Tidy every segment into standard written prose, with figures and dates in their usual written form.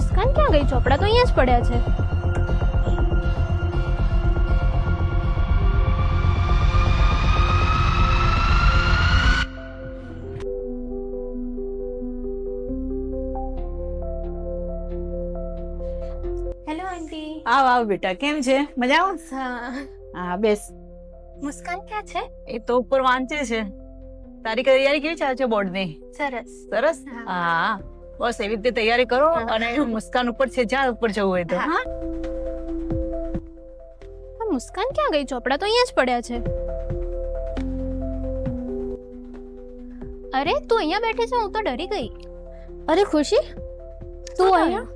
મુસ્કાન ક્યાં ગઈ? ચોપડા તો અહીંયા જ પડ્યા છે. Hello aunty. આવ બેટા, કેમ છે? મજામાં? હા. હા બેસ. મુસ્કાન ક્યાં છે? એ તો ઉપર વાંચે છે. તારી તૈયારી કેવી ચાલે છે બોર્ડની? સરસ. સરસ. હા બસ એવી રીતે તૈયારી કરો અને મુસ્કાન ઉપર છે, જ્યાં ઉપર જવું હોય તો. હા મુસ્કાન ક્યાં ગઈ? ચોપડા તો અહીંયા જ પડ્યા છે. અરે તું અહીંયા બેઠી છે, હું તો ડરી ગઈ. અરે ખુશી, તું થયું? અહીંયા?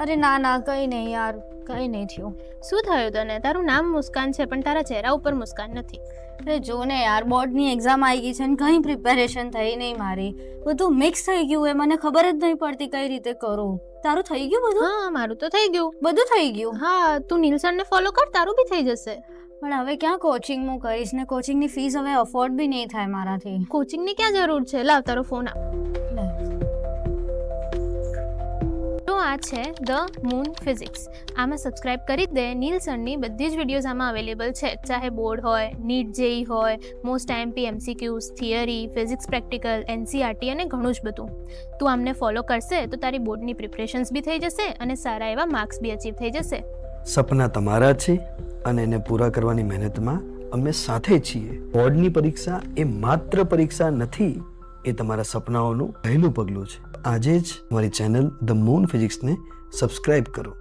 અરે ના ના, કઈ નહીં યાર, કઈ નહીં થયું. શું થયું તને? તારું નામ મુસ્કાન છે પણ તારા ચહેરા ઉપર મુસ્કાન નથી. અરે જો ને યાર, બોર્ડની એક્ઝામ આવી ગઈ છે ને કઈ પ્રિપેરેશન થઈ નહીં મારી. બધું મિક્સ થઈ ગયું હોય, મને ખબર જ નહીં પડતી કઈ રીતે કરું. તારું થઈ ગયું બધું? હા મારું તો થઈ ગયું. બધું થઈ ગયું. હા તું નીલસનને ફોલો કર, તારું બી થઈ જશે. પણ હવે ક્યાં કોચિંગ હું કરીશ ને કોચિંગની ફીસ હવે અફોર્ડ બી નહીં થાય મારાથી. કોચિંગની ક્યાં જરૂર છે? લાવ તારો ફોન આપ. તો આ છે ધ મૂન ફિઝિક્સ. આમાં સબસ્ક્રાઇબ કરી દે. નીલસનની બધી જ વિડીયોઝ આમાં અવેલેબલ છે, ચાહે બોર્ડ હોય, નીટ જેઈ હોય, most IMP MCQs, theory, physics practical, NCERT અને ઘણું જ બધું. તું આમને ફોલો કરશે તો તારી બોર્ડની પ્રિપરેશન્સ બી થઈ જશે અને સારા એવા માર્ક્સ બી અચીવ થઈ જશે. સપના તમારા છે અને એને પૂરા કરવાની મહેનતમાં અમે સાથે છીએ. બોર્ડની પરીક્ષા એ માત્ર પરીક્ષા નથી, એ તમારા સપનાઓનું પહેલું પગલું છે. આજે જ અમારી ચેનલ ધ મૂન ફિઝિક્સને સબસ્ક્રાઇબ કરો.